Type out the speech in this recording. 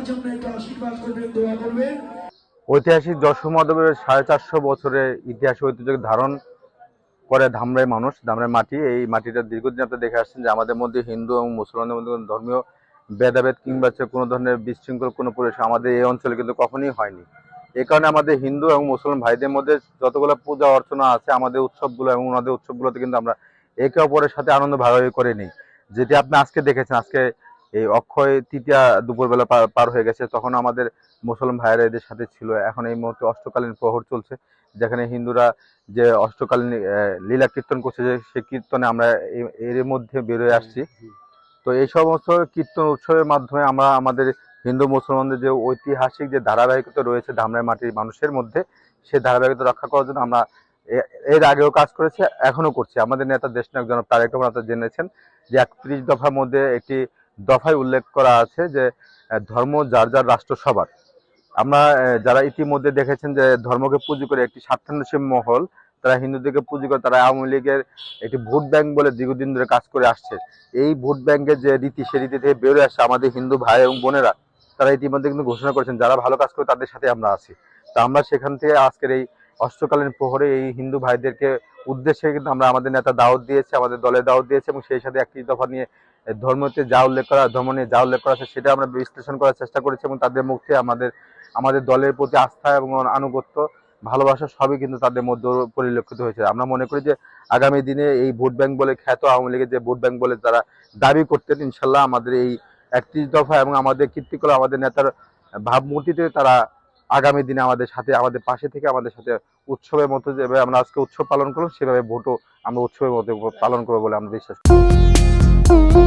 জন্য একটু আশীর্বাদ করবেন, দোয়া করবেন। ঐতিহাসিক যশোর মহানগরের 450 বছরের ইতিহাস ঐতিহ্য ধারণ করে ধামরাই মানুষ, ধামরাই মাটি। এই মাটিটা দীর্ঘদিন আপনি দেখে আসছেন যে আমাদের মধ্যে হিন্দু এবং মুসলমানদের মধ্যে কোনো ধর্মীয় ভেদাভেদ কিংবা কোনো ধরনের বিশৃঙ্খল কোনো পরিবেশ আমাদের এই অঞ্চলে কিন্তু কখনোই হয়নি। এই কারণে আমাদের হিন্দু এবং মুসলমান ভাইদের মধ্যে যতগুলো পূজা অর্চনা আছে, আমাদের উৎসবগুলো এবং ওনাদের উৎসবগুলোতে কিন্তু আমরা একে অপরের সাথে আনন্দ ভাগাভাগি করে নিই। যেটি আপনি আজকে দেখেছেন, আজকে এই অক্ষয় তৃতীয়া দুপুরবেলা পার হয়ে গেছে, তখন আমাদের মুসলমান ভাইয়েরা এদের সাথে ছিল। এখন এই মুহূর্তে অষ্টকালীন প্রহর চলছে, যেখানে হিন্দুরা যে অষ্টকালীন লীলা কীর্তন করছে, যে সে কীর্তনে আমরা এর মধ্যে বেরোয় আসছি। তো এই সমস্ত কীর্তন উৎসবের মাধ্যমে আমরা আমাদের হিন্দু মুসলমানদের যে ঐতিহাসিক যে ধারাবাহিকতা রয়েছে ধামরাই মাটির মানুষের মধ্যে, সেই ধারাবাহিকতা রক্ষা করার জন্য আমরা এর আগেও কাজ করেছি, এখনো করছি। আমাদের নেতা দেশনায়ক জনাব তারেক রহমান আপনারা জেনেছেন যে 31 দফার মধ্যে একটি দফায় উল্লেখ করা আছে যে ধর্ম যার যার, রাষ্ট্র সবার। আমরা যারা ইতিমধ্যে দেখেছেন যে ধর্মকে পুঁজি করে একটি স্বার্থান্বেষী মহল, তারা হিন্দুদেরকে পুঁজি করে তারা আওয়ামী লীগের একটি ভোট ব্যাংক বলে দীর্ঘদিন ধরে কাজ করে আসছে। এই ভোট ব্যাংকের যে রীতি, সেই রীতি থেকে বেরোয় আসছে আমাদের হিন্দু ভাই এবং বোনেরা, তারা ইতিমধ্যে কিন্তু ঘোষণা করেছেন যারা ভালো কাজ করে তাদের সাথে আমরা আছি। তা আমরা সেখান থেকে আজকের এই অষ্টকালীন প্রহরে এই হিন্দু ভাইদেরকে উদ্দেশ্যে কিন্তু আমরা আমাদের নেতা দাওয়াত দিয়েছে, আমাদের দলের দাওয়াত দিয়েছে, এবং সেই সাথে একটি দফা নিয়ে ধর্মতে যা উল্লেখ করা, ধর্ম নিয়ে যা উল্লেখ করা আছে সেটা আমরা বিশ্লেষণ করার চেষ্টা করেছি, এবং তাদের মুখে আমাদের দলের প্রতি আস্থা এবং আনুগত্য, ভালোবাসা সবই কিন্তু তাদের মধ্যে পরিলক্ষিত হয়েছে। আমরা মনে করি যে আগামী দিনে এই ভোট ব্যাংক বলে খ্যাত আওয়ামী লীগের যে ভোট ব্যাংক বলে তারা দাবি করতেন, ইনশাল্লাহ আমাদের এই 31 দফা এবং আমাদের কীর্তিকলাপ, আমাদের নেতার ভাবমূর্তিতে তারা আগামী দিনে আমাদের সাথে, আমাদের পাশে থেকে আমাদের সাথে উৎসবের মতো যেভাবে আমরা আজকে উৎসব পালন করলাম, সেভাবে ভোটও আমরা উৎসবের মতো পালন করবো বলে আমরা বিশ্বাস করি।